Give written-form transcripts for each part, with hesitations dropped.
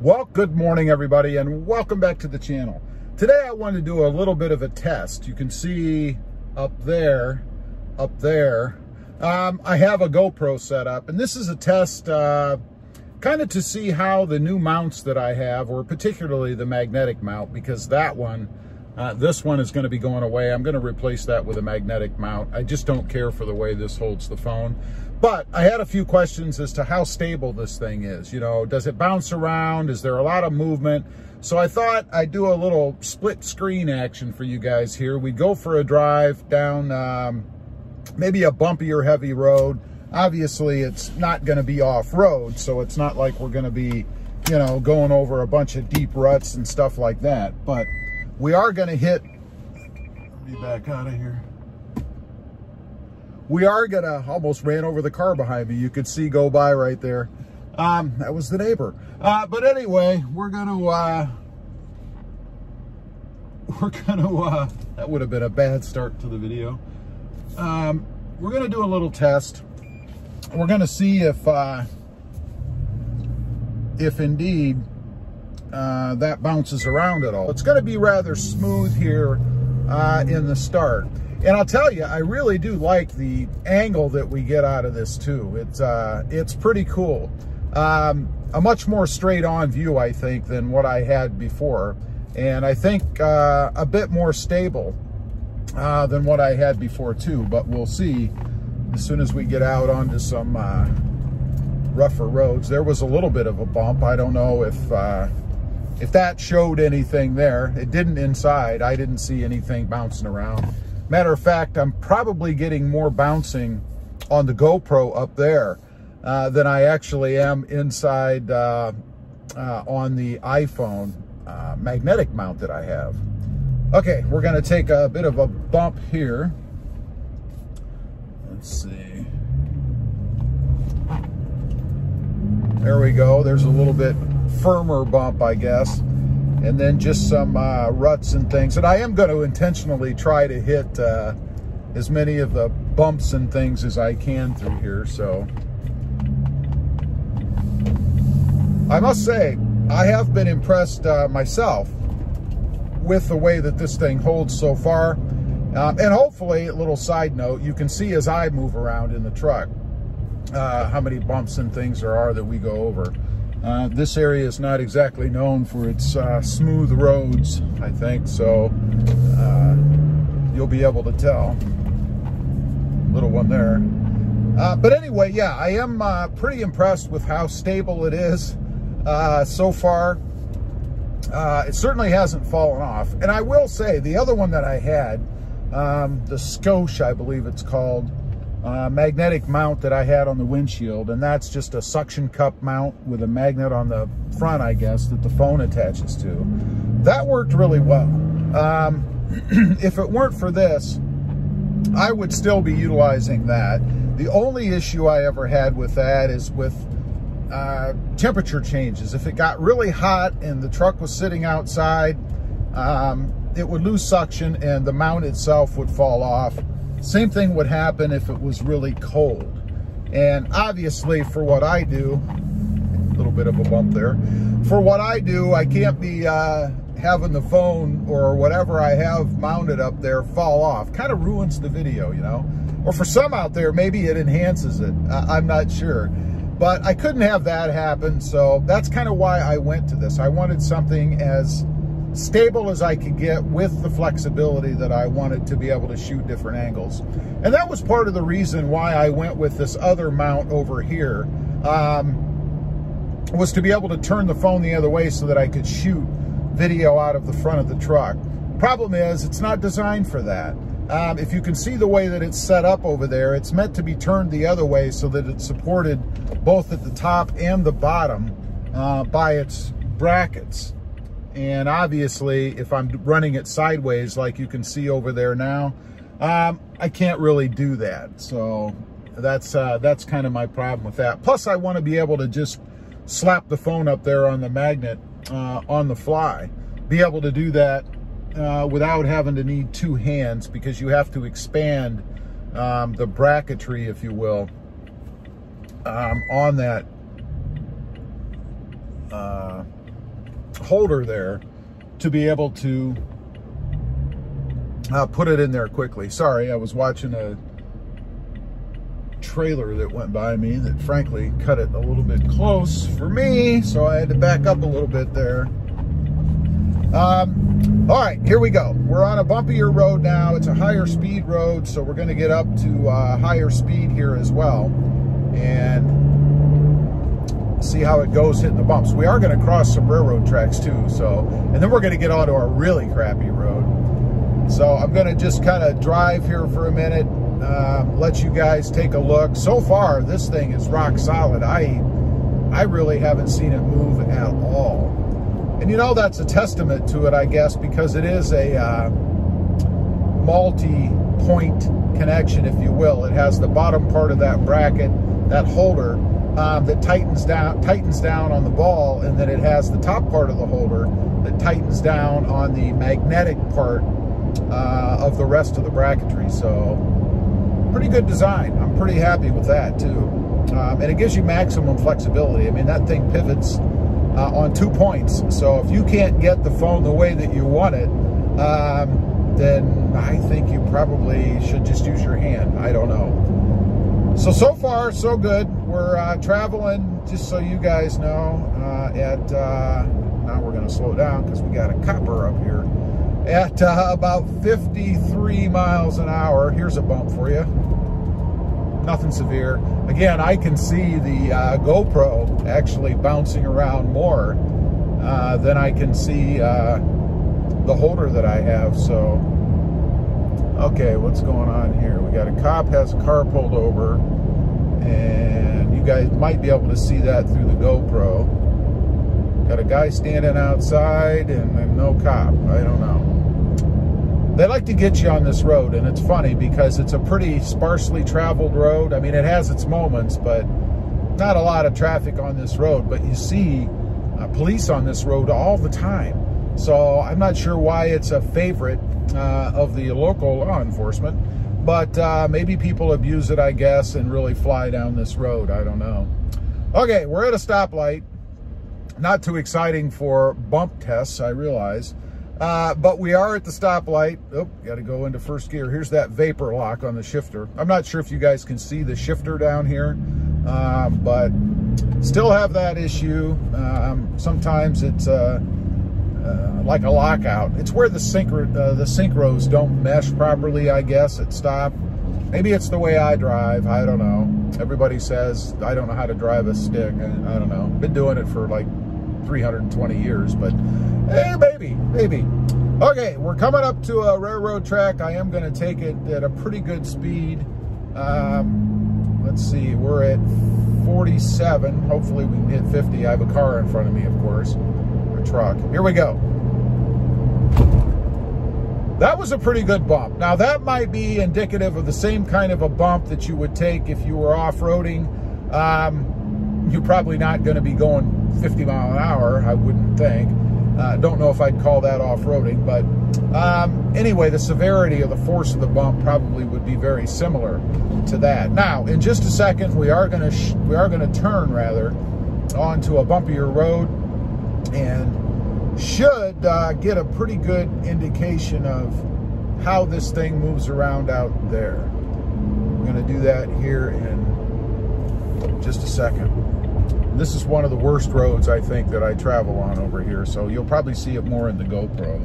Well, good morning everybody, and welcome back to the channel. Today I wanted to do a little bit of a test. You can see up there, I have a GoPro set up, and this is a test kind of to see how the new mounts that I have, or particularly the magnetic mount, because that one, this one is going to be going away. I'm going to replace that with a magnetic mount. I just don't care for the way this holds the phone. But I had a few questions as to how stable this thing is. You know, does it bounce around? Is there a lot of movement? So I thought I'd do a little split screen action for you guys here. We'd go for a drive down maybe a bumpy or heavy road. Obviously, it's not going to be off-road, so it's not like we're going to be, you know, going over a bunch of deep ruts and stuff like that. But we are going to hit, let me back out of here. We are going to, almost ran over the car behind me. You could see go by right there. That was the neighbor. But anyway, we're going to, that would have been a bad start to the video. We're going to do a little test. We're going to see if indeed that bounces around at all. It's going to be rather smooth here in the start. And I'll tell you, I really do like the angle that we get out of this too. It's pretty cool. A much more straight on view, I think, than what I had before. And I think a bit more stable than what I had before too. But we'll see as soon as we get out onto some rougher roads. There was a little bit of a bump. I don't know if that showed anything there. It didn't inside. I didn't see anything bouncing around. Matter of fact, I'm probably getting more bouncing on the GoPro up there than I actually am inside on the iPhone magnetic mount that I have. Okay, we're going to take a bit of a bump here. Let's see. There we go. There's a little bit firmer bump, I guess. And then just some ruts and things. And I am going to intentionally try to hit as many of the bumps and things as I can through here. So I must say, I have been impressed myself with the way that this thing holds so far. And hopefully, a little side note, you can see as I move around in the truck how many bumps and things there are that we go over. This area is not exactly known for its smooth roads, I think, so you'll be able to tell. Little one there. But anyway, yeah, I am pretty impressed with how stable it is so far. It certainly hasn't fallen off. And I will say, the other one that I had, the Scosh, I believe it's called, magnetic mount that I had on the windshield, and that's just a suction cup mount with a magnet on the front, I guess, that the phone attaches to. That worked really well. If it weren't for this, I would still be utilizing that. The only issue I ever had with that is with temperature changes. If it got really hot and the truck was sitting outside, it would lose suction and the mount itself would fall off. Same thing would happen if it was really cold. And obviously for what I do, a little bit of a bump there, for what I do, I can't be having the phone or whatever I have mounted up there fall off. Kind of ruins the video, you know. Or for some out there, maybe it enhances it. I'm not sure. But I couldn't have that happen, so that's kind of why I went to this. I wanted something as stable as I could get with the flexibility that I wanted to be able to shoot different angles. And that was part of the reason why I went with this other mount over here, was to be able to turn the phone the other way so that I could shoot video out of the front of the truck. Problem is, it's not designed for that. If you can see the way that it's set up over there, it's meant to be turned the other way so that it's supported both at the top and the bottom by its brackets. And obviously, if I'm running it sideways, like you can see over there now, I can't really do that. So that's kind of my problem with that. Plus, I want to be able to just slap the phone up there on the magnet on the fly. Be able to do that without having to need two hands, because you have to expand the bracketry, if you will, on that holder there to be able to put it in there quickly. Sorry, I was watching a trailer that went by me that frankly cut it a little bit close for me, so I had to back up a little bit there. All right, here we go. We're on a bumpier road now. It's a higher speed road, so we're going to get up to higher speed here as well and see how it goes hitting the bumps. We are going to cross some railroad tracks too, and then we're going to get onto a really crappy road. So I'm going to just kind of drive here for a minute, let you guys take a look. So far, this thing is rock solid. I really haven't seen it move at all. And you know, that's a testament to it, I guess, because it is a multi-point connection, if you will. It has the bottom part of that bracket, that holder, that tightens down on the ball, and then it has the top part of the holder that tightens down on the magnetic part of the rest of the bracketry. So pretty good design. I'm pretty happy with that too. And it gives you maximum flexibility. I mean, that thing pivots on 2 points. So if you can't get the phone the way that you want it, then I think you probably should just use your hand. I don't know. So far, so good. We're traveling, just so you guys know, now we're going to slow down because we got a copper up here, at about 53 miles an hour. Here's a bump for you. Nothing severe. Again, I can see the GoPro actually bouncing around more than I can see the holder that I have. So, okay, what's going on here? We got a cop has a car pulled over, and you guys might be able to see that through the GoPro. Got a guy standing outside and no cop. I don't know. They like to get you on this road, and it's funny because it's a pretty sparsely traveled road. I mean, it has its moments, but not a lot of traffic on this road. But you see police on this road all the time. So I'm not sure why it's a favorite of the local law enforcement, but maybe people abuse it, I guess, and really fly down this road. I don't know. Okay, we're at a stoplight. Not too exciting for bump tests, I realize. But we are at the stoplight. Oh, got to go into first gear. Here's that vapor lock on the shifter. I'm not sure if you guys can see the shifter down here, but still have that issue. Sometimes it's like a lockout. It's where the synchros don't mesh properly, I guess, at stop. Maybe it's the way I drive. I don't know. Everybody says I don't know how to drive a stick. I don't know. Been doing it for like 320 years, but hey, maybe. Okay, we're coming up to a railroad track. I am going to take it at a pretty good speed. Let's see, we're at 47. Hopefully we can hit 50. I have a car in front of me, of course, a truck. Here we go. That was a pretty good bump. Now that might be indicative of the same kind of a bump that you would take if you were off-roading. You're probably not going to be going 50 mile an hour, I wouldn't think. Don't know if I'd call that off-roading, but anyway, the severity of the force of the bump probably would be very similar to that. Now, in just a second, we are going to turn rather onto a bumpier road and should get a pretty good indication of how this thing moves around out there. We're going to do that here in just a second. This is one of the worst roads, I think, that I travel on over here, so you'll probably see it more in the GoPro.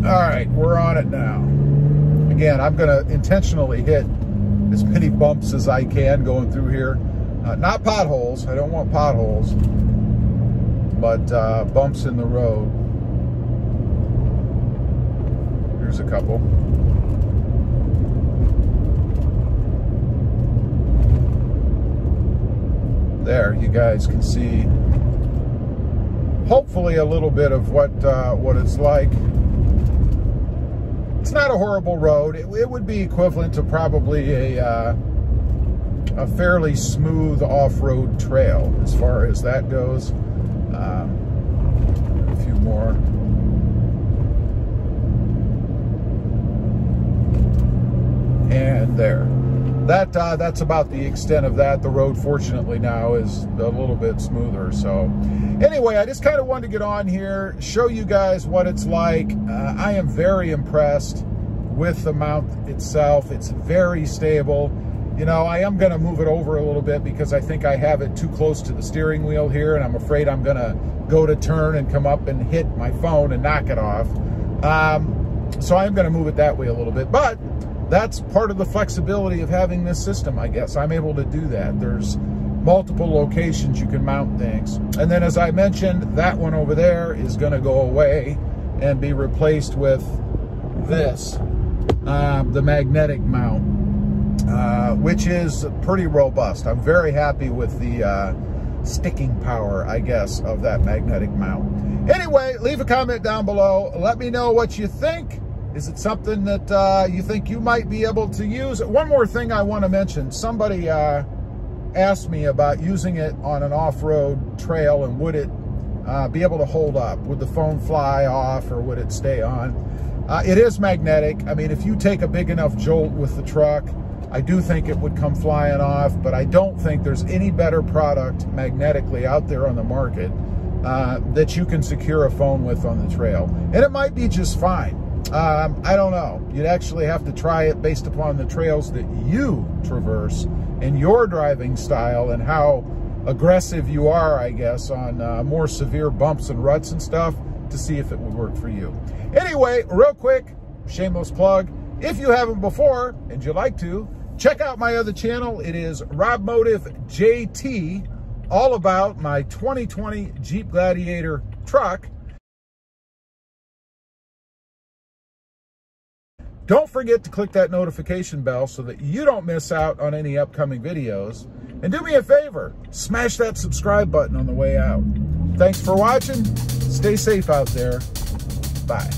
All right, we're on it now. Again, I'm going to intentionally hit as many bumps as I can going through here. Not potholes. I don't want potholes, but bumps in the road. Here's a couple. There, you guys can see hopefully a little bit of what it's like. It's not a horrible road. It would be equivalent to probably a fairly smooth off-road trail as far as that goes. A few more. And there. that's about the extent of that. The road, fortunately, now is a little bit smoother. So anyway, I just kind of wanted to get on here, show you guys what it's like. I am very impressed with the mount itself. It's very stable. You know, I am going to move it over a little bit because I think I have it too close to the steering wheel here, and I'm afraid I'm going to go to turn and come up and hit my phone and knock it off. So I'm going to move it that way a little bit, but that's part of the flexibility of having this system, I guess. I'm able to do that. There's multiple locations you can mount things. And then, as I mentioned, that one over there is going to go away and be replaced with this, the magnetic mount, which is pretty robust. I'm very happy with the sticking power, I guess, of that magnetic mount. Anyway, leave a comment down below. Let me know what you think. Is it something that you think you might be able to use? One more thing I want to mention. Somebody asked me about using it on an off-road trail, and would it be able to hold up? Would the phone fly off, or would it stay on? It is magnetic. I mean, if you take a big enough jolt with the truck, I do think it would come flying off, but I don't think there's any better product magnetically out there on the market that you can secure a phone with on the trail. And it might be just fine. I don't know. You'd actually have to try it based upon the trails that you traverse and your driving style and how aggressive you are, I guess, on more severe bumps and ruts and stuff, to see if it would work for you. Anyway, real quick, shameless plug. If you haven't before and you'd like to, check out my other channel. It is Robmotive JT, all about my 2020 Jeep Gladiator truck. Don't forget to click that notification bell so that you don't miss out on any upcoming videos. And do me a favor, smash that subscribe button on the way out. Thanks for watching. Stay safe out there. Bye.